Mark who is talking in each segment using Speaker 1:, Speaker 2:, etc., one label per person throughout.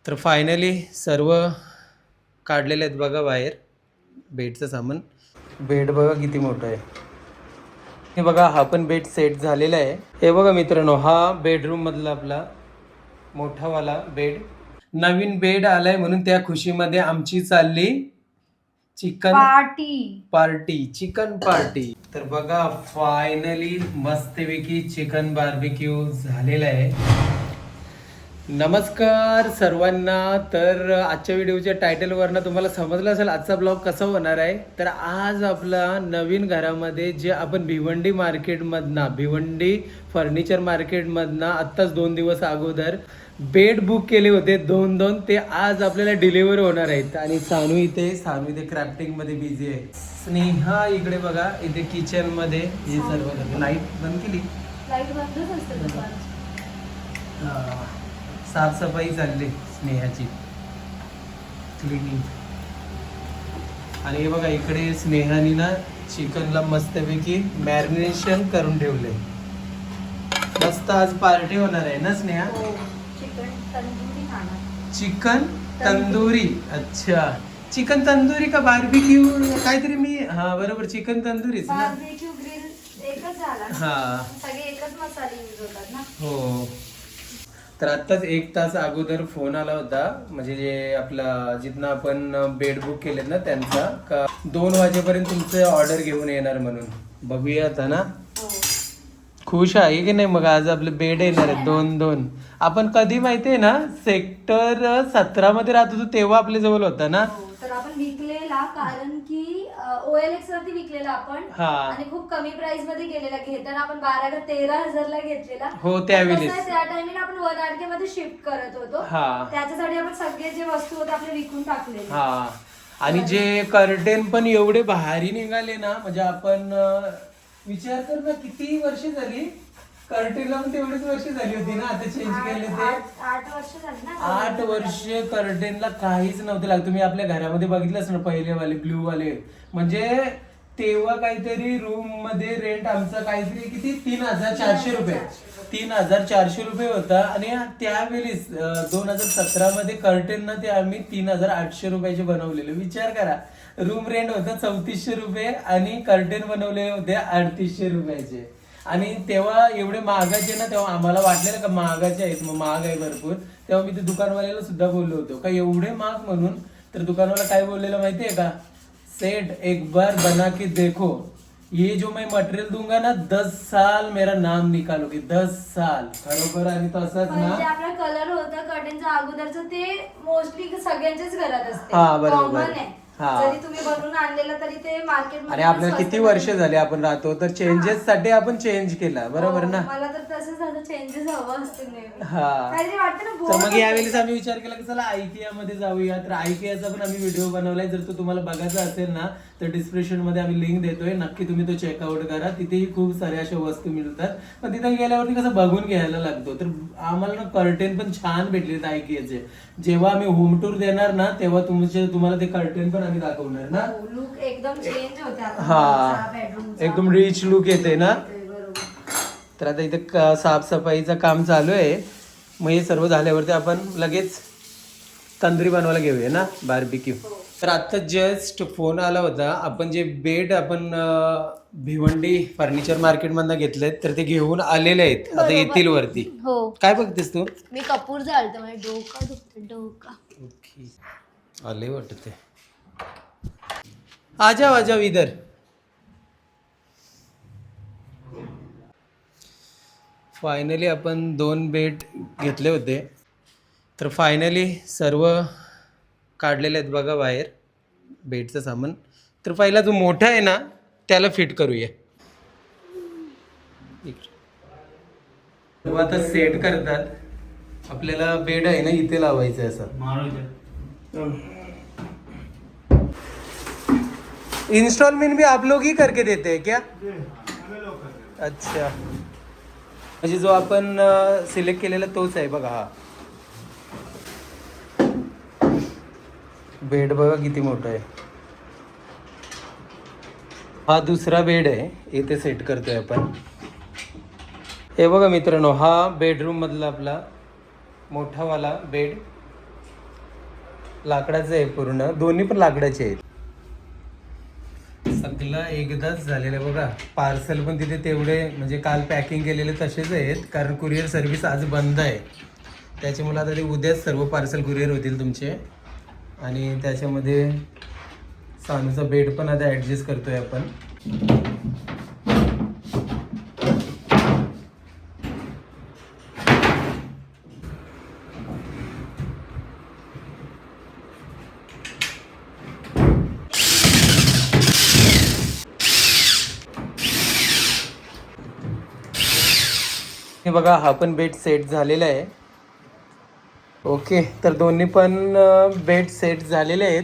Speaker 1: तर फायनली सर्व काढलेले आहेत बघा बाहेर. बेडचं सामान. बेड बघा किती मोठं आहे. हे बघा हा पण बेड सेट झालेला आहे. हे बघा मित्रांनो, हा बेडरूम मधला आपला मोठावाला बेड. नवीन बेड आलाय म्हणून त्या खुशीमध्ये आमची चालली चिकन पार्टी. Chicken party. तर बघा फायनली मस्तपैकी चिकन बार्बिक्यू झालेला आहे. नमस्कार सर्वांना. तर आजच्या व्हिडिओच्या टायटलवरनं तुम्हाला समजलं असेल आजचा ब्लॉग कसा होणार आहे. तर आज आपला नवीन घरामध्ये जे आपण भिवंडी मार्केटमधनं, भिवंडी फर्निचर मार्केटमधनं आत्ताच 2 दिवस अगोदर बेड बुक केले होते दोन. ते आज आपल्याला डिलिव्हर होणार आहेत. आणि सानू इथे क्राफ्टिंगमध्ये बिझी आहे. स्नेहा इकडे बघा, इथे किचनमध्ये हे सर्व. लाईट बंद केली.
Speaker 2: लाईट बंदच असते दुपारची.
Speaker 1: साफसफाई चालली स्नेहाची, क्लिनिंग. आणि हे बघा इकडे स्नेहानी ना चिकनला मस्तपैकी मॅरिनेशन करून ठेवले. मस्त आज पार्टी होणार आहे ना स्नेहा?
Speaker 2: चिकन तंदुरी खाणार.
Speaker 1: चिकन तंदुरी. अच्छा, चिकन तंदुरी का बार्बिक्यू काहीतरी. मी हा बरोबर, चिकन तंदुरीच ना.
Speaker 2: बार्बिक्यू ग्रिल एकच झाला.
Speaker 1: हा,
Speaker 2: सगळे एकच मसाले यूज होतात ना.
Speaker 1: हो. तर आत्ताच 1 तास अगोदर फोन आला होता, म्हणजे जे आपला जिथनं आपण बेड बुक केलेत ना त्यांचा, का 2 वाजेपर्यंत तुमचं ऑर्डर घेऊन येणार म्हणून. बघूया आता ना. खुश आहे की नाही मग? आज आपले बेड येणार आहेत 2. आपण कधी माहितीये ना सेक्टर 17 मध्ये राहत होतो तेव्हा आपल्या जवळ होता ना.
Speaker 2: तर आपण विकलेला, कारण की OLX वरती विकलेला आपण. आणि खूप कमी प्राइस मध्ये गेलेला. घेताना आपण 12 का 13,000 ला घेतलेला.
Speaker 1: हो त्यावेळी.
Speaker 2: त्या टाइमिंग आपण 1 RK मध्ये शिफ्ट करत होतो. त्याच्यासाठी आपण सगळे जे वस्तू होते आपले विकून टाकले.
Speaker 1: आणि जे कर्टेन पण एवढे भारी निघाले ना, म्हणजे आपण विचार कर ना किती वर्ष झाली कर्टेनला. पण तेवढीच वर्ष झाली होती ना आता चेंज केले ते.
Speaker 2: 8 वर्ष झाली ना.
Speaker 1: 8 वर्ष कर्टेनला काहीच नव्हते लागत. तुम्ही आपल्या घरामध्ये बघितलंच ना पहिले वाले ब्ल्यू वाले. म्हणजे तेव्हा काहीतरी रूम मध्ये रेंट आमचं काहीतरी किती 3,400 रुपये. 3,400 रुपये होता. आणि त्यावेळेस 2017 मध्ये कर्टेन ना ते आम्ही 3,800 रुपयाचे बनवलेले. विचार करा, रूम रेंट होतं 3400 रुपये आणि कर्टेन बनवले होते 3800 रुपयाचे. आणि तेव्हा एवढे महागाचे ना, तेव्हा आम्हाला वाटलेलं का महागाचे आहेत, मग महाग आहे भरपूर. तेव्हा मी ते दुकानवाल्याला सुद्धा बोललो होतो का एवढे महाग म्हणून. तर दुकानवाला काय बोललेलं माहितीये का? सेठ एक बार बना के देखो, ये जो मैं मटेरियल दूंगा ना 10 साल मेरा नाम निकालोगे. 10 साल. बरोबर. आणि तसंच ना
Speaker 2: आपला कलर होता कर्टेनचा अगोदरचा, ते मोस्टली सगळ्यांच्याच घरात असते.
Speaker 1: बरोबर
Speaker 2: आहे. जरी तुम्ही बनवून आणलेला तरी ते मार्केट.
Speaker 1: आणि आपल्याला किती वर्ष झाले आपण राहतो, तर चेंजेस साठी आपण चेंज केला. बरोबर ना.
Speaker 2: मला तर तसंच झालं, चेंजेस हवं असते नेहमी.
Speaker 1: काहीतरी
Speaker 2: वाटतं ना.
Speaker 1: तर मग यावेळेस आम्ही विचार केला की चला IKEA मध्ये जाऊया. तर IKEAचा पण आम्ही व्हिडिओ बनवलाय. जर तो तुम्हाला बघायचा असेल ना तर डिस्क्रिप्शन मध्ये आम्ही लिंक देतोय, नक्की तुम्ही तो चेकआउट करा. तिथेही खूप साऱ्या अशा वस्तू मिळतात. पण तिथे गेल्यावरती कसं बघून घ्यायला लागतो. तर आम्हाला ना कर्टेन पण छान भेटले IKEAचे. जेव्हा आम्ही होम टूर देणार ना तेव्हा तुम्हाला ते कर्टेन पण आम्ही दाखवणार ना.
Speaker 2: लुक एकदम चेंज
Speaker 1: होते. एकदम रिच लुक येते ना. तर आता इथे साफसफाईचं काम चालू आहे. मग हे सर्व झाल्यावरती आपण लगेच तंदुरी बनवायला घेऊया ना बार्बिक्यू. तर आता जस्ट फोन आला होता. आपण जे बेड आपण भिवंडी फर्निचर मार्केट मधनं घेतलेत तर ते घेऊन आलेले आहेत. आता येतील वरती. काय बघतेस तू?
Speaker 2: मी कपूर झालते, माझे डोका दुखते. डोका
Speaker 1: ओके. आले वाटते. आजा इधर. फायनली आपण 2 बेड घेतले होते. तर फायनली सर्व काढलेले आहेत बघा बाहेर बेडचं सामान. तर पहिला जो मोठा आहे ना त्याला फिट करूया. आता सेट करतात. आपल्याला बेड आहे ना इथे लावायचं असं. इंस्टॉलमेंट भी आप लोग ही करके देते हैं क्या? अच्छा, म्हणजे जो आपण सिलेक्ट केलेला तोच आहे बघा. हा बेड बघा किती मोठा आहे. हा दुसरा बेड आहे, इथे सेट करतोय आपण. हे बघा मित्रांनो, हा बेडरूम मधला आपला मोठावाला बेड. लाकडाचं आहे पूर्ण, दोन्ही पण लाकडाचे आहेत. सगळं एकदाच झालेलं आहे बघा. पार्सल पण तिथे तेवढे म्हणजे काल पॅकिंग केलेले तसेच आहेत, कारण कुरिअर सर्व्हिस आज बंद आहे. त्याच्यामुळे आता ते उद्याच सर्व पार्सल कुरिअर होतील तुमचे. आणि त्याच्यामध्ये सानूचा बेड पण आता ॲडजस्ट करतोय आपण. हे बघा, हा पण बेड सेट झालेला आहे. ओके, तर दोन्ही पण बेड सेट झालेले आहेत.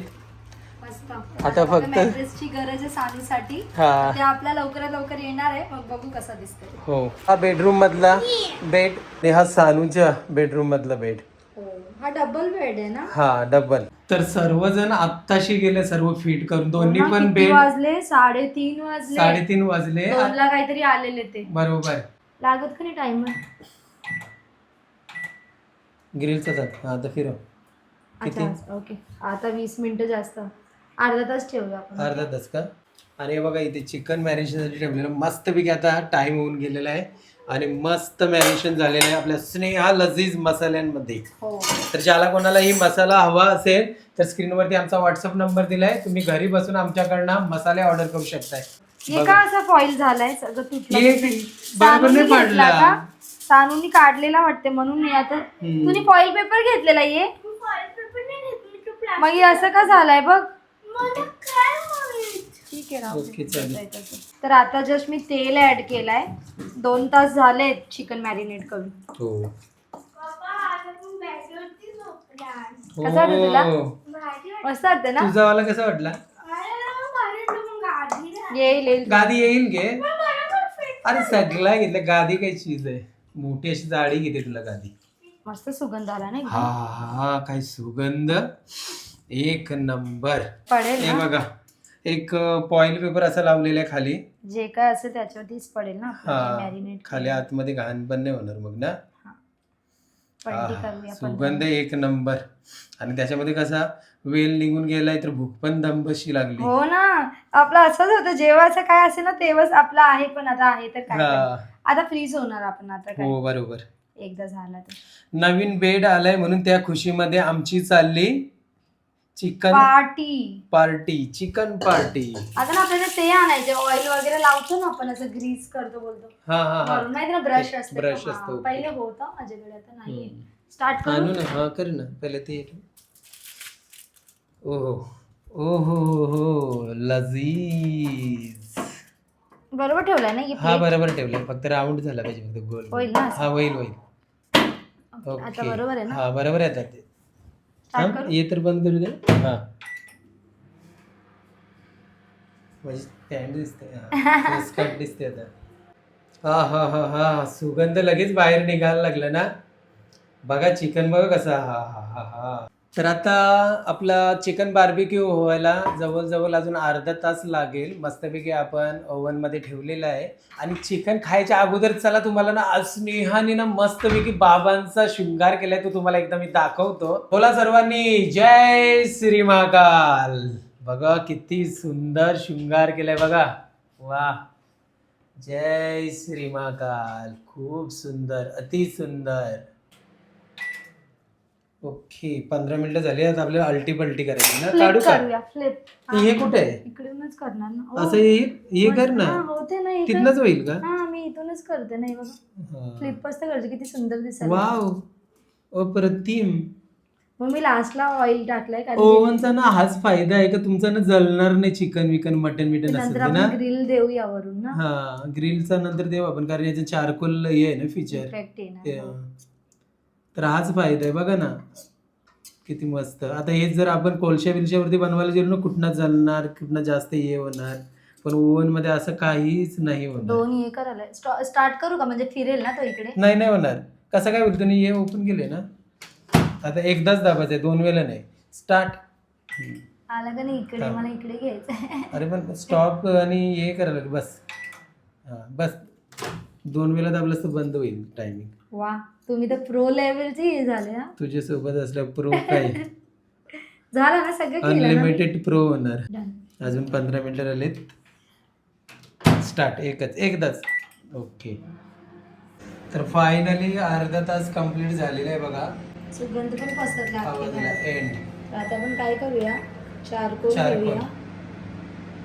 Speaker 1: आता फक्त
Speaker 2: मॅट्रेसची गरज आहे सानूसाठी,
Speaker 1: हा
Speaker 2: ते आपल्या लवकरात लवकर येणार आहे, मग बघू कसा दिसतोय.
Speaker 1: हो, हा बेडरूम मधला बेड आणि हा सानूच्या बेडरूम मधला बेड.
Speaker 2: हा डबल बेड आहे ना?
Speaker 1: हा डबल. तर सर्वजण आत्ताशी गेले सर्व फिट करून. दोन्ही पण बेड
Speaker 2: वाजले 3:30 वाजले.
Speaker 1: 3:30 वाजले.
Speaker 2: 2ला काहीतरी आलेले ते.
Speaker 1: बरोबर.
Speaker 2: लागत का नाही टाइमर?
Speaker 1: ग्रिलचा जात. हा आता फिरव. किती?
Speaker 2: ओके, आता 20 मिनिटं जास्त, अर्धा तास ठेवूया आपण.
Speaker 1: अर्धा तास का? आणि हे बघा इथे चिकन मॅरिनेशनसाठी ठेवलेलं मस्तपैकी आता टाइम होऊन गेलेला आहे आणि मस्त मॅरिनेशन झालेलं आहे आपल्या स्नेहा लजीज मसाल्यांमध्ये. तर ज्याला कोणालाही मसाला हवा असेल तर स्क्रीनवरती आमचा व्हॉट्सअप नंबर दिलाय, तुम्ही घरी बसून आमच्याकडनं मसाले ऑर्डर करू शकताय.
Speaker 2: हे का असा फॉईल झालाय सगळं तुटलं?
Speaker 1: बरोबर नाही पडला.
Speaker 2: सानूनी काढलेला वाटते म्हणून मी आता. तुम्ही फॉईल पेपर घेतलेला ये, मग हे असं का झालंय बघ. ठीक आहे,
Speaker 1: ओके चालेल.
Speaker 2: तर आता जस्ट मी तेल ऍड केलाय. 2 तास झाले चिकन मॅरिनेट करून.
Speaker 1: हो.
Speaker 2: कसं वाटतं तुला? मस्त वाटतं ना?
Speaker 1: तुझा वाला कसा वाटला?
Speaker 2: येईल
Speaker 1: गादी येईल घे. अरे सगळा घेतलं. गादी काही चीज आहे, मोठी अशी जाडी घेते तुला गादी.
Speaker 2: मस्त सुगंध आला नाही?
Speaker 1: हा हा, काय सुगंध, एक नंबर.
Speaker 2: पडेल
Speaker 1: हे बघा, एक फॉईल पेपर असा लावलेला आहे खाली,
Speaker 2: जे काय असेल त्याच्यावरतीच पडेल ना.
Speaker 1: मॅरिनेट खाली, आतमध्ये घाण पण नाही होणार मग ना. सुगंध एक नंबर. आणि त्याच्यामध्ये कसा वेल निघून गेलाय तर भूक पण दमबशी लागली.
Speaker 2: हो ना, आपलं असंच होतं, जेव्हा असं काय असेल ना तेव्हाच आपलं आहे, पण आता आहे तर काय, आता फ्रीज होणार आपण आता काय.
Speaker 1: हो बरोबर.
Speaker 2: एकदा झाला तर.
Speaker 1: नवीन बेड आलाय म्हणून त्या खुशीमध्ये आमची चालली चिकन पार्टी. Chicken party.
Speaker 2: आता ना आपल्याला ते आणायचे, ऑइल वगैरे लावतो ना आपण, असं ग्रीस करतो बोलतो. माहिती ना, ब्रश असतो. पहिले होता माझ्याकडे, आता नाहीये. स्टार्ट करू
Speaker 1: ना? हा कर ना पहिले ते. ओहो ओहो लजीज.
Speaker 2: बरोबर ठेवलाय ना?
Speaker 1: हा बरोबर ठेवलाय, फक्त राऊंड झाला पाहिजे, फक्त गोल होईल ना. हा होईल.
Speaker 2: आता बरोबर आहे ना?
Speaker 1: हा बरोबर आहे. आता ते ये तर बंद करू दे. हा म्हणजे स्टँड दिसते, दिसते आता. हा सुगंध लगेच बाहेर निघायला लागला ना. बघा चिकन, बघा कसा. हा. तर आता आपला चिकन बार्बिक्यू व्हायला जवळजवळ अजून अर्धा तास लागेल. मस्तपैकी आपण ओव्हन मध्ये ठेवलेला आहे. आणि चिकन खायच्या अगोदर चला तुम्हाला ना स्नेहाने ना मस्तपैकी बाबांचा शृंगार केलाय, तो तुम्हाला एकदा मी दाखवतो. बोला सर्वांनी जय श्री महाकाल. बघा किती सुंदर शृंगार केलाय बघा. वा, जय श्री महाकाल. खूप सुंदर, अति सुंदर. ओके, 15 मिनिटं झाली. आता आपल्याला अल्टी पलटी करायची ना. काढू का?
Speaker 2: फ्लिप.
Speaker 1: हे कुठे आहे?
Speaker 2: इकडूनच करणार ना.
Speaker 1: असं हे कर ना.
Speaker 2: होते ना,
Speaker 1: तिथनच होईल का?
Speaker 2: हा, मी इथूनच करते. नाही बघा, फ्लिप असतं करते. किती सुंदर दिसत.
Speaker 1: वाव, अप्रतिम.
Speaker 2: मग मी लास्टला ऑइल टाकलंय.
Speaker 1: ओव्हनचा ना हाच फायदा आहे का तुमचा ना जळणार नाही. चिकन विकन मटन असेल ना,
Speaker 2: ग्रिल देऊ यावरून ना.
Speaker 1: हा, ग्रिलचा नंतर देऊ आपण, कारण याचं चारकोल हे आहे ना फीचर. तर हाच फायदा आहे. बघा ना किती मस्त. आता हेच जर आपण कोळशावरती बनवायला गेलो ना, कुठनं जळणार, कुठनं जास्त हे होणार. पण ओव्हन मध्ये असं काहीच नाही होणार.
Speaker 2: दोन्ही हे करायला स्टार्ट करू का? म्हणजे फिरेल ना तो इकडे?
Speaker 1: नाही होणार. कसं काय बोलतो हे ओपन केले ना. आता एकदाच दाबायचं आहे, 2 वेळा नाही. स्टार्ट
Speaker 2: आला का नाही इकडे? मला इकडे घ्यायचं.
Speaker 1: अरे पण स्टॉप आणि हे करायला लागेल. बस 2 वेळा दाबलंच तर बंद होईल टायमिंग.
Speaker 2: वा, तुम्ही तर प्रो लेवलचे हे झाले.
Speaker 1: तुझ्या सोबत असल्या प्रो काय.
Speaker 2: झालं ना सगळं केलं ना?
Speaker 1: अनलिमिटेड प्रो होणार.
Speaker 2: Done.
Speaker 1: अजून 15 मिनिटं राहिलेत. स्टार्ट एकदाच. ओके. तर फायनली अर्धा तास कंप्लीट झालेला आहे बघा.
Speaker 2: सुगंध पण पसरला
Speaker 1: आवाजाला एंड.
Speaker 2: आता आपण काय करूया, चारकोल
Speaker 1: चारकोल.
Speaker 2: घेऊया.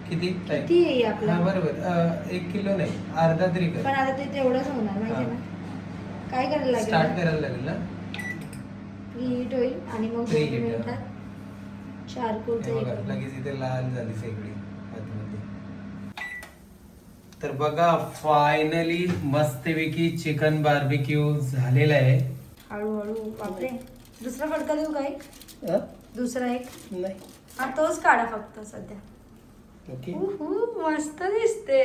Speaker 1: किती टाइम?
Speaker 2: किती आहे आपला?
Speaker 1: बरोबर 1 किलो नाही, अर्धा तरी कर.
Speaker 2: पण आता ते तेवढंच होणार माहिती ना. काय करायला
Speaker 1: स्टार्ट
Speaker 2: लागेल?
Speaker 1: करायला लागेल ना.
Speaker 2: प्रीहीट होईल आणि मग 2
Speaker 1: Preheat,
Speaker 2: मिनिटात चारकोलचं
Speaker 1: हे
Speaker 2: हे
Speaker 1: बघा,
Speaker 2: करू.
Speaker 1: लगेच इथे लाल झाली सगळी आतमध्ये. तर बघा फायनली मस्तपैकी चिकन बार्बिक्यू झालेला आहे.
Speaker 2: हळूहळू. बापरे, दुसरा फडका देऊ का एक?
Speaker 1: अ?
Speaker 2: दुसरा एक?
Speaker 1: नाही.
Speaker 2: हा तोच काढा फक्त सध्या.
Speaker 1: ओके.
Speaker 2: मस्त दिसते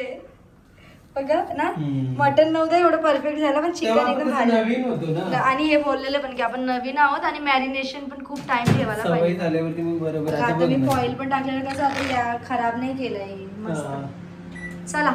Speaker 2: बघा ना.
Speaker 1: हम्म.
Speaker 2: मटन नव्हतं एवढं परफेक्ट झालं, पण चिकन
Speaker 1: तेव्हा
Speaker 2: एकदम
Speaker 1: आपण
Speaker 2: भारी.
Speaker 1: नवीन होतो ना.
Speaker 2: आणि हे बोललेले पण की आपण नवीन आहोत आणि मॅरिनेशन पण खूप टाइम ठेवायला
Speaker 1: सवय
Speaker 2: पाहिजे.
Speaker 1: झाल्यावरती मग बरोबर.
Speaker 2: आता
Speaker 1: आता बघ
Speaker 2: मी
Speaker 1: ना.
Speaker 2: फॉइल पण टाकलेलं कसं आता या खराब नाही केलंय
Speaker 1: हा.
Speaker 2: मस्त. चला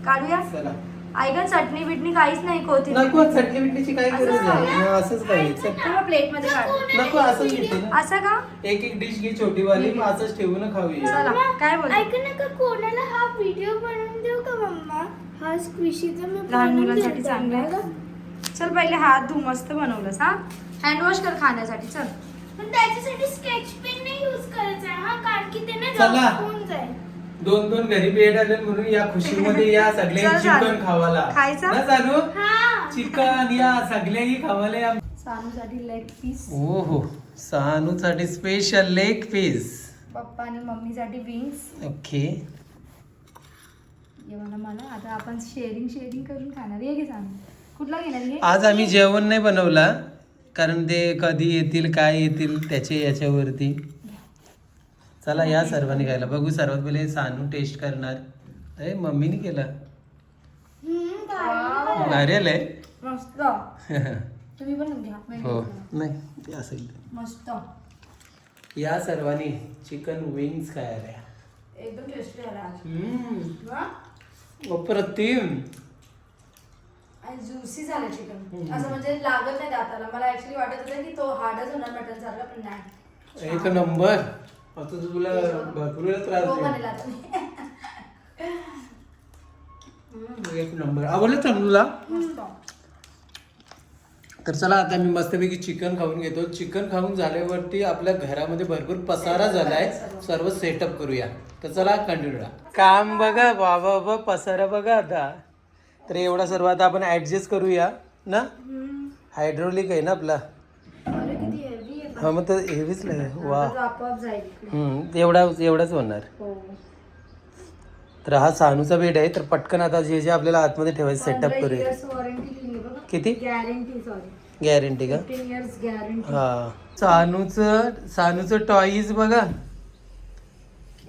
Speaker 2: काढूया.
Speaker 1: चला.
Speaker 2: ऐका चटणी बिटणी काहीच नाही कोथिंबीर.
Speaker 1: नको चटणी बिटणीची काय
Speaker 2: असं
Speaker 1: गरज नाही.
Speaker 2: खाऊया?
Speaker 1: असंच खायचं.
Speaker 2: प्लेट मध्ये काढ.
Speaker 1: नको असंच घेते ना.
Speaker 2: असं का?
Speaker 1: एक डिश घे छोटी वाली, मग असंच ठेवून खाऊया.
Speaker 2: चला काय बोल.
Speaker 3: ऐक ना का कोणाला हा व्हिडिओ बनवून देऊ का मम्मा? हा स्क्विशीचा मी
Speaker 2: लहान
Speaker 3: बनवून
Speaker 2: मुलांसाठी
Speaker 3: देते
Speaker 2: चांगलं आहे
Speaker 3: ना.
Speaker 2: का? चल पहिले हात धु, मस्त बनवलंस हा. हँड वॉश कर खाण्यासाठी. चल
Speaker 3: पण त्याच्यासाठी स्केच पेन नाही यूज करायचा आहे हा, कारण की ते ना
Speaker 1: चला.
Speaker 3: रफ होऊन जाईल.
Speaker 1: दोन घरी भेट आले म्हणून या खुशीमध्ये या सगळे
Speaker 2: चल,
Speaker 1: चिकन
Speaker 2: चालू.
Speaker 1: खावाला.
Speaker 2: खायचं?
Speaker 1: ना चालू
Speaker 3: हा
Speaker 1: चिकन या सगळ्याही खावाला या.
Speaker 2: सानूसाठी लेग पीस,
Speaker 1: ओ हो, सानूसाठी स्पेशल लेग पीस.
Speaker 2: पप्पा आणि मम्मीसाठी विंग्स.
Speaker 1: ओके.
Speaker 2: मला आता आपण शेअरिंग करून खाणार. ये घे सानू. कुठला घेणार घे?
Speaker 1: आज आम्ही जेवण नाही बनवला, कारण ते कधी येतील काय येतील त्याचे याच्यावरती. चला या सर्वांनी खायला बघू. सर्वात पहिले सानू टेस्ट करणार. अरे मम्मीने केला.
Speaker 2: Wow.
Speaker 1: भारी आलंय.
Speaker 2: मस्त. तुम्ही पण घ्या. मी
Speaker 1: हो
Speaker 2: घेतलं.
Speaker 1: नाही ते असेल.
Speaker 2: मस्त.
Speaker 1: या सर्वांनी चिकन विंग्स खायला.
Speaker 2: एकदम टेस्टी झाला आज. वा?
Speaker 1: अप्रतिम.
Speaker 2: आणि ज्युसी झालं चिकन. असं म्हणजे लागत नाही दाताला. मला ऍक्च्युली वाटत होतं की तो हार्डच होणार मटन सारखा, पण नाही.
Speaker 1: एक नंबर. आता तर तुला भरपूर त्रास
Speaker 2: तो
Speaker 1: देईल.
Speaker 2: बनेल आता मी.
Speaker 1: एक नंबर. आवडलं चांगला.
Speaker 2: मस्त.
Speaker 1: तर चला आता मी मस्तपैकी चिकन खाऊन घेतो. चिकन खाऊन झाल्यावरती आपल्या घरामध्ये भरपूर पसारा झालाय, सर्व सेटअप करूया. तर चला कंटिन्यू. काम बघा बाबा, पसारा बघा आता. तर एवढा सर्व आता आपण ऍडजस्ट करूया ना. हायड्रोलिक आहे ना आपला.
Speaker 2: अरे किती हेवी आहे.
Speaker 1: हा मग तर हेवीच लागेल. वा.
Speaker 2: आता तो आपोआप जाईल इकडे.
Speaker 1: एवढाच होणार.
Speaker 2: हो.
Speaker 1: तर हा सानूचा बेड आहे. तर पटकन आता जे जे आपल्याला आतमध्ये ठेवायचं सेटअप
Speaker 2: 15
Speaker 1: करूया.
Speaker 2: years warranty लिहिली आहे बघा.
Speaker 1: किती?
Speaker 2: Guarantee, sorry.
Speaker 1: गॅरंटी का?
Speaker 2: 15 years गॅरंटी.
Speaker 1: हा. सानूचं टॉईज बघा.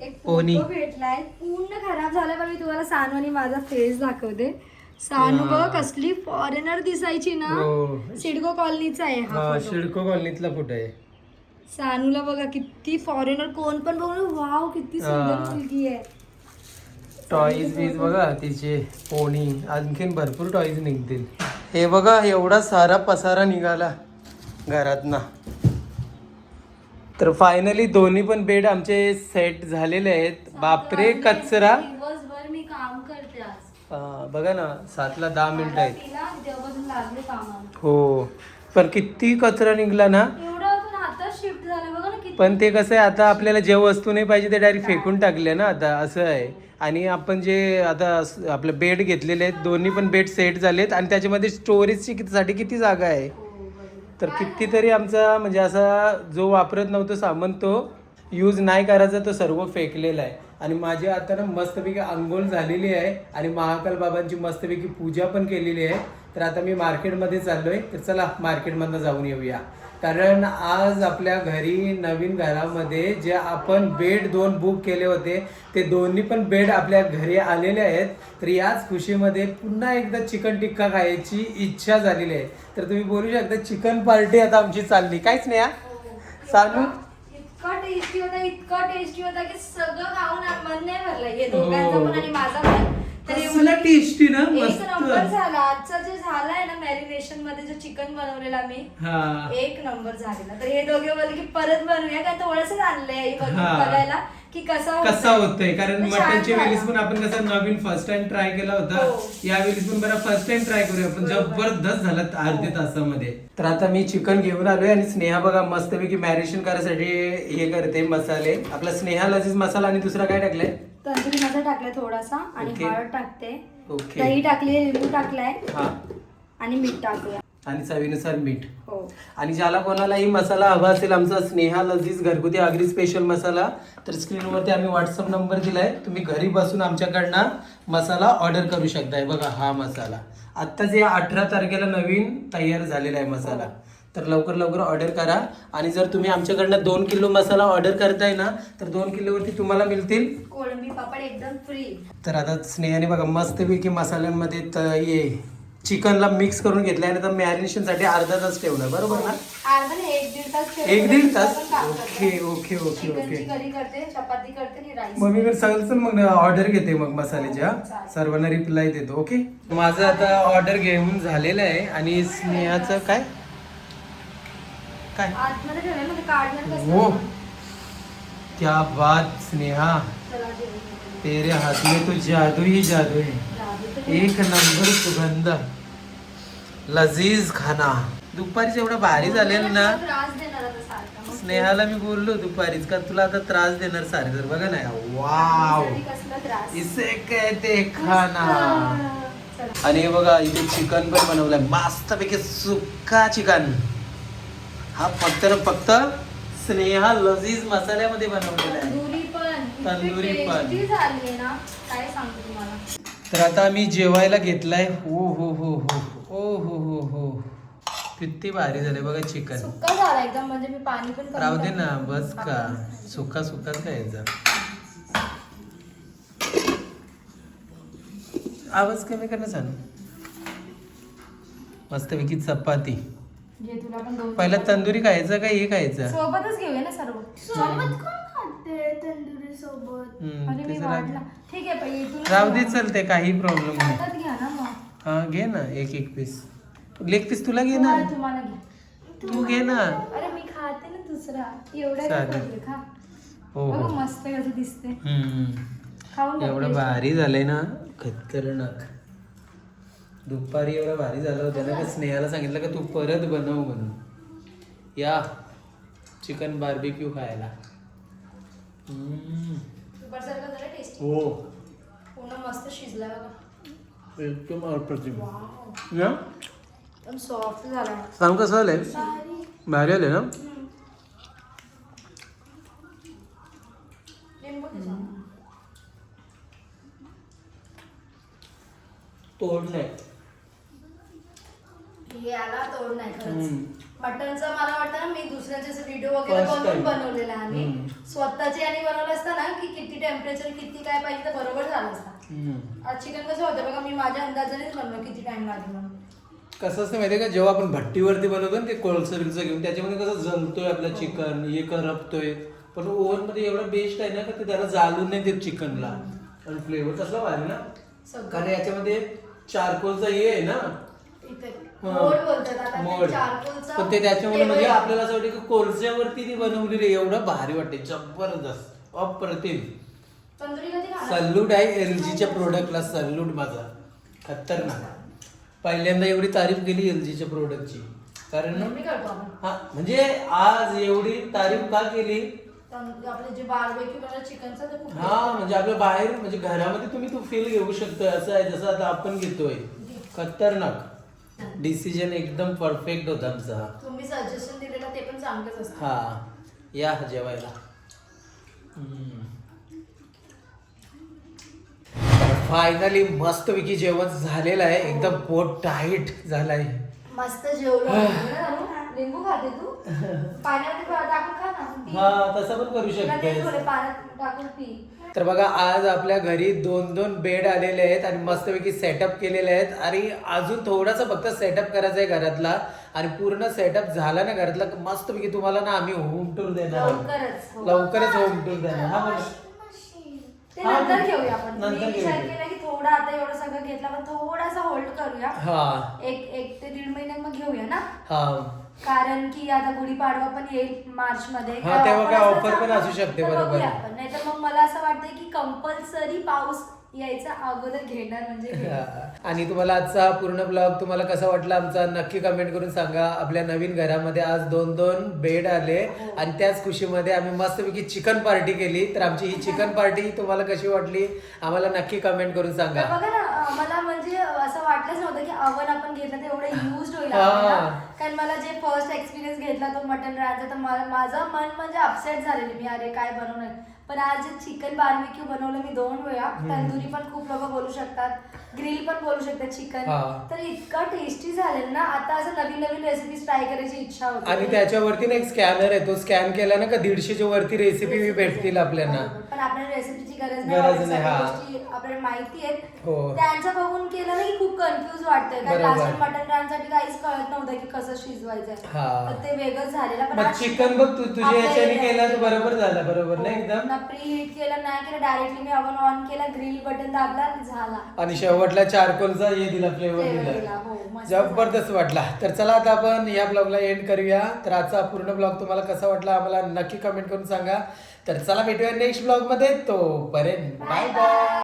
Speaker 2: एक
Speaker 1: पोनी.
Speaker 2: फोटो भेटलाय पूर्ण खराब झाला, पण मी तुम्हाला सानू आणि माझा फेस दाखवते. सानू बघ कसली फॉरेनर दिसायची ना.
Speaker 1: हो.
Speaker 2: सिडको कॉलनीचा आहे हा
Speaker 1: हा
Speaker 2: photo.
Speaker 1: शिडको कॉलनीतला फोटो आहे.
Speaker 2: सानूला बघा किती फॉरेनर, कोण पण बघून वाव किती सुंदर
Speaker 1: हा.
Speaker 2: मुलगी आहे.
Speaker 1: टॉईज बीज बघा तिचे. पोणी. आणखीन भरपूर टॉईज निघतील. हे बघा एवढा सारा पसारा निघाला घरात ना. तर फायनली दोन्ही पण बेड आमचे सेट झालेले आहेत. बापरे कचरा.
Speaker 2: दिवसभर मी काम करते आज.
Speaker 1: बघा ना 7:10 आहेत.
Speaker 2: तिला जेव्हापासून लागले कामाला.
Speaker 1: हो पण किती कचरा निघला ना.
Speaker 2: एवढं अजून आता शिफ्ट झालं बघा ना किती.
Speaker 1: पण ते कसं आहे, आता आपल्याला जे वस्तू नाही पाहिजे ते डायरेक्ट फेकून टाकले ना आता, असं आहे. आणि आपण जे आता आपलं बेड घेतलेले आहेत, दोन्ही पण बेड सेट झालेत आणि त्याच्यामध्ये स्टोरेजची साठी किती जागा आहे. तर कितीतरी आमचा म्हणजे असा जो वापरत नव्हतं सामान, तो यूज नाही करायचा, तो सर्व फेकलेला आहे. आणि माझी आता ना मस्तपैकी अंघोळ झालेली आहे आणि महाकाल बाबांची मस्तपैकी पूजा पण केलेली आहे. तर आता मी मार्केटमध्ये चाललोय. तर चला मार्केटमधनं जाऊन येऊया. कारण आज आपल्या घरी नवीन घरामध्ये जे आपण बेड 2 बुक केले होते, ते दोन्ही पण बेड आपल्या घरी आलेले आहेत. तर याच खुशीमध्ये पुन्हा एकदा चिकन टिक्का खायची इच्छा झालेली आहे. तर तुम्ही बोलू शकता चिकन पार्टी आता आमची चालली. काहीच नाही. सानू
Speaker 2: इतका टेस्टी होता की सगळं खाऊन मन नाही भरलं. हे दोघांचं पण आणि माझा पण.
Speaker 1: कसला टेस्टी ना,
Speaker 2: एक
Speaker 1: मस्त.
Speaker 2: नंबर झाला. आजचा जे झालाय ना मॅरिनेशन मध्ये जो चिकन बनवलेला मी,
Speaker 1: हा
Speaker 2: एक नंबर झालेला. तर हे दोघे बोलले की परत बनवूया, कारण थोडंसं आणलंय
Speaker 1: हा.
Speaker 2: बघायला की कसा
Speaker 1: होतोय. कारण
Speaker 2: तर छान
Speaker 1: मटनच्या
Speaker 2: झाला.
Speaker 1: वेळेस पण आपण कसं नवीन फर्स्ट टाइम ट्राय केला होता,
Speaker 2: हो.
Speaker 1: या वेळेस पण बरं फर्स्ट टाइम ट्राय करूया पण
Speaker 2: बरोबर.
Speaker 1: जबरदस्त झालं अर्ध्या
Speaker 2: हो.
Speaker 1: तासामध्ये. तर आता मी चिकन घेऊन आलोय आणि स्नेहा बघा मस्तपैकी मॅरिनेशन करायसाठी हे करते मसाले. आपला स्नेहा लजीज मसाला आणि दुसरा काय टाकलाय?
Speaker 2: तंदुरी मसाला टाकलाय थोडासा आणि
Speaker 1: ओके.
Speaker 2: हळद टाकते,
Speaker 1: ओके.
Speaker 2: दही टाकली, लिंबू टाकलाय
Speaker 1: हा
Speaker 2: आणि मीठ टाकूया.
Speaker 1: आणि चवीनुसार मीठ.
Speaker 2: हो.
Speaker 1: आणि ज्याला कोणालाही मसाला हवा असेल आमचा स्नेहा लजीज घरगुती आगरी स्पेशल मसाला, तर स्क्रीनवरती आम्ही व्हॉट्सअप नंबर दिलाय, तुम्ही घरी बसून आमच्याकडनं मसाला ऑर्डर करू शकताय. बघा हा मसाला आत्ताच या 18 तारखेला नवीन तयार झालेला आहे मसाला. तर लवकर लवकर ऑर्डर करा. आणि जर तुम्ही आमच्याकडनं 2 किलो मसाला ऑर्डर करताय ना, तर 2 किलोवरती तुम्हाला मिळतील
Speaker 2: कोळंबी पापड एकदम फ्री.
Speaker 1: तर आता स्नेहाने बघा मस्तपैकी मसाल्यांमध्ये ये चिकनला मिक्स करून घेतलंय आणि तर मॅरिनेशन साठी अर्धा तास ठेवलं, बरोबर ना?
Speaker 2: अर्धा नाही, 1-1.5 तास ठेवते.
Speaker 1: 1-1.5 तास?
Speaker 2: पण काम करते.
Speaker 1: ओके ओके ओके
Speaker 2: चिकनची
Speaker 1: ओके.
Speaker 2: करी करते, चपाती करते आणि राईस.
Speaker 1: मग मी सगळं मग ऑर्डर घेते मग मसाल्याच्या,
Speaker 2: हो, चालेल.
Speaker 1: सर्वांना रिप्लाय देतो. ओके, माझं आता ऑर्डर घेऊन झालेलं आहे. आणि स्नेहाचं काय काय
Speaker 2: आतमध्ये ठेवलंय ना, ते काढणार कसं?
Speaker 1: हो, क्या बात स्नेहा,
Speaker 2: चला जेवूया.
Speaker 1: तेरे हाथ में तो जादू ही जादू है.
Speaker 2: जादू तर
Speaker 1: एक नंबर सुगंध, लजीज खाना. दुपारीच एवढं भारी झालेलं ना.
Speaker 2: त्रास देणार आता सारखा. मग
Speaker 1: स्नेहाला मी बोललो दुपारीच का तुला आता त्रास देणार सारे. तर बघा ना, वाव,
Speaker 2: त्यासाठी कसला त्रास.
Speaker 1: इसे कहते खाना.
Speaker 2: चला.
Speaker 1: आणि हे बघा इथे चिकन पण बनवलंय मस्तपैकी सुक्का चिकन. हा फक्त ना फक्त स्नेहा लजीज मसाल्यामध्ये बनवलेला आहे.
Speaker 2: तंदुरी पण
Speaker 1: तंदुरी
Speaker 2: इतकी
Speaker 1: पण.
Speaker 2: tasty झाली ना, काय सांगते तुम्हाला.
Speaker 1: तर आता आम्ही जेवायला घेतलाय. हो हो हो हो हो हो हो हो, किती भारी झाले बघा चिकन.
Speaker 2: सुक्का झाला एकदम, म्हणजे मी पाणी पण कमी
Speaker 1: राहू दे ना,
Speaker 2: टाकलं.
Speaker 1: बस का सुका सुकाच खायचा. आवाज कमी करणं सांग. मस्तपैकी चपाती.
Speaker 2: घे तुला पण 2.
Speaker 1: पहिला तंदुरी खायचा का हे खायचं?
Speaker 2: सोबतच घेऊया ना सर्व.
Speaker 3: सोबत कोण खाते तंदुरी सोबत?
Speaker 2: अरे मी
Speaker 1: तेच
Speaker 2: वाढला. ठीक आहे पण इथून
Speaker 1: राहू दे, चलते काही प्रॉब्लेम नाही.
Speaker 2: हातात घ्या ना मग.
Speaker 1: हा घे ना, एक एक पीस. लेग पीस तुला घे ना,
Speaker 2: तुम्हाला घ्या.
Speaker 1: तू घे ना.
Speaker 2: अरे मी खाते ना दुसरा. एवढा काय
Speaker 1: चालेल.
Speaker 2: करते, खा.
Speaker 1: हो
Speaker 2: बघा
Speaker 1: हो.
Speaker 2: मस्त कसं दिसते.
Speaker 1: हम्म.
Speaker 2: खाऊन बघ,
Speaker 1: एवढं
Speaker 2: taste.
Speaker 1: भारी झालंय ना, खतरनाक. दुपारी एवढं भारी झालं होतं ना, का स्नेहाला सांगितलं का तू परत बनव म्हणून. या चिकन बार्बिक्यू खायला.
Speaker 2: दुपारसारखं जरा टेस्टी.
Speaker 1: हो,
Speaker 2: पूर्ण मस्त शिजला बघा.
Speaker 1: एकदम अप्रतिम.
Speaker 2: वाव.
Speaker 1: ना
Speaker 2: एकदम सॉफ्ट झाला.
Speaker 1: सांग कसं आलंय?
Speaker 3: भारी.
Speaker 1: भारी आले ना.
Speaker 2: लिंबू त्याच्यात.
Speaker 1: तोड नाही.
Speaker 2: याला तोड नाही खरंच.
Speaker 1: हम्म.
Speaker 2: मटनचं मला वाटतं ना, मी दुसऱ्याचे व्हिडिओ वगैरे
Speaker 1: First
Speaker 2: बनवून
Speaker 1: time.
Speaker 2: बनवलेला आम्ही.
Speaker 1: हम्म.
Speaker 2: स्वतःचे आणि बनवलं असतं ना, की किती टेम्परेचर किती काय पाहिजे तर बरोबर झालं असतं. आज चिकन कसं होतं बघा, मी माझ्या अंदाजानेच बनवलं किती टाइम लागेल म्हणून.
Speaker 1: कसं असतं माहितीये का, जेव्हा आपण भट्टीवरती बनवतो ना ते कोळसं बिळसं घेऊन, त्याच्यामध्ये कसं जळतोय आपलं चिकन, हे करपतोय. पण ओव्हन मध्ये एवढं बेस्ट आहे ना का ते त्याला जाळून नाही देत चिकनला. आणि फ्लेवर कसला भारी ना,
Speaker 2: सगळं.
Speaker 1: कारण याच्यामध्ये चारकोलचा हे आहे ना,
Speaker 2: इथे
Speaker 1: हा.
Speaker 2: मोड बोलतात आता
Speaker 1: मोड.
Speaker 2: ते चारकोलचा
Speaker 1: पण ते त्याच्यामुळे म्हणजे
Speaker 2: table.
Speaker 1: आपल्याला असं वाटतं की कोळश्यावरती ती बनवलेली आहे. एवढं भारी वाटते, जबरदस्त, अप्रतिम.
Speaker 2: तंदुरी कधी खाणार?
Speaker 1: सल्यूट आहे एलजीच्या प्रोडक्टला, सल्यूट माझा. खतरनाक. पहिल्यांदा एवढी तारीफ केली एलजीच्या प्रोडक्टची, कारण
Speaker 2: नेहमी करतो आपण.
Speaker 1: हा म्हणजे आज एवढी तारीफ का केली?
Speaker 2: आपले जे बारबेक्यू बनवलं चिकनचं ते खूप
Speaker 1: हा म्हणजे आपल्या बाहेर म्हणजे घरामध्ये तुम्ही तो फील घेऊ शकतोय, असं आहे जसं आता आपण घेतोय. खतरनाक डिसिजन, एकदम परफेक्ट होता आमचा.
Speaker 2: तुम्ही सजेशन दिलेलं ते पण चांगलंच असतं.
Speaker 1: हा, या जेवायला. फायनली मस्तपैकी जेवण झालेलं आहे, एकदम पोट टाईट झालाय.
Speaker 2: मस्त जेवलो. लिंबू खाते तू? पाण्यात टाकून खा ना. पी.
Speaker 1: हा तसं पण करू
Speaker 2: तुला नाही
Speaker 1: शकते.
Speaker 2: थोडे पाण्यात टाकून पी.
Speaker 1: तर बघा आज आपल्या घरी 2-2 बेड आलेले आहेत आणि मस्तपैकी सेटअप केलेले आहेत. आणि अजून थोडासा फक्त सेटअप करायचा आहे घरातला, आणि पूर्ण सेटअप झाला ना घरातला मस्तपैकी तुम्हाला ना आम्ही होम टूर देणार.
Speaker 2: लवकरच.
Speaker 1: लवकरच होम टूर देणार. हा बोला.
Speaker 3: मशीन.
Speaker 2: ते
Speaker 1: हा,
Speaker 2: नंतर घेऊया आपण. मी
Speaker 1: नंतर
Speaker 2: विचार
Speaker 1: घेऊया.
Speaker 2: केला की थोडा आता एवढं सगळं घेतलं पण थोडासा होल्ड करूया.
Speaker 1: हा
Speaker 2: एक ते 1.5 महिन्यात मग घेऊया ना,
Speaker 1: हा
Speaker 2: कारण की आता गुढीपाडवा पण येईल मार्च मध्ये.
Speaker 1: हा, तेव्हा काय
Speaker 2: offer
Speaker 1: offer पण
Speaker 2: असलं
Speaker 1: असू शकते,
Speaker 2: तर
Speaker 1: बरोबर.
Speaker 2: बघूया आपण. नाहीतर मग मला असं वाटतंय की कंपल्सरी पाऊस यायचा अगोदर घेणार म्हणजे घेणार.
Speaker 1: आणि तुम्हाला आजचा पूर्ण ब्लॉग तुम्हाला कसा वाटला आमचा नक्की कमेंट करून सांगा. आपल्या नवीन घरामध्ये आज 2-2 बेड आले आणि त्याच खुशीमध्ये आम्ही मस्तपैकी चिकन पार्टी केली. तर आमची ही चिकन पार्टी तुम्हाला कशी वाटली आम्हाला नक्की कमेंट करून सांगा.
Speaker 2: तर बघा ना, मला म्हणजे असं वाटलंच नव्हतं की अवन आपण घेतलं तर एवढं युज होईल
Speaker 1: हा.
Speaker 2: आपल्याला. कारण मला जे फर्स्ट एक्सपिरियन्स घेतला तो मटन राहायचा, तर माझं मन म्हणजे अपसेट झालेली मी, अरे काय बनवणार. पण आज चिकन बार्बिक्यू बनवलं मी 2 वेळा. तंदुरी पण खूप लोक बोलू शकतात, ग्रिल पण बोलू शकतात चिकन.
Speaker 1: हा.
Speaker 2: तर इतका टेस्टी झालेलं ना, आता असं नवीन नवीन रेसिपीज ट्राय करायची इच्छा होती.
Speaker 1: आणि त्याच्यावरती ना एक स्कॅनर आहे, तो स्कॅन केला ना का 150च्या वरती रेसिपी भेटतील आपल्याला.
Speaker 2: पण आपल्याला रेसिपीची गरज
Speaker 1: गरज
Speaker 2: नाही,
Speaker 1: नाही,
Speaker 2: सगळ्या
Speaker 1: हा.
Speaker 2: गोष्टी आपल्याला माहिती आहेत.
Speaker 1: हो.
Speaker 2: त्यांचं बघून केलं ना की खूप कन्फ्युज वाटतंय, कारण
Speaker 1: बरोबर.
Speaker 2: लास्ट मटन रानसाठी काहीच कळत नव्हतं की कसं शिजवायचंय.
Speaker 1: हा.
Speaker 2: तर ते वेगळंच झालेलं. पण
Speaker 1: मग
Speaker 2: आज
Speaker 1: चिकन बघ तुझ्या
Speaker 2: आपल्या
Speaker 1: याच्याने
Speaker 2: एरियात
Speaker 1: केलं तर बरोबर झालं, बरोबर ना
Speaker 2: हो.
Speaker 1: एकदम.
Speaker 2: ना प्री हीट केलं नाही केलं, डायरेक्टली मी ओव्हन ऑन केला, ग्रिल बटन दाबला, झाला.
Speaker 1: आणि शेवटला चारकोलचा हे दिला, फ्लेवर
Speaker 2: Flavor
Speaker 1: दिला.
Speaker 2: दिला, हो, मस्त
Speaker 1: जबरदस्त वाटला. तर चला आता आपण या ब्लॉगला एंड करूया. तर आजचा पूर्ण ब्लॉग तुम्हाला कसा वाटला आम्हाला नक्की कमेंट करून सांगा. तर चला भेटूया नेक्स्ट ब्लॉग मध्ये. तोपर्यंत बाय बाय.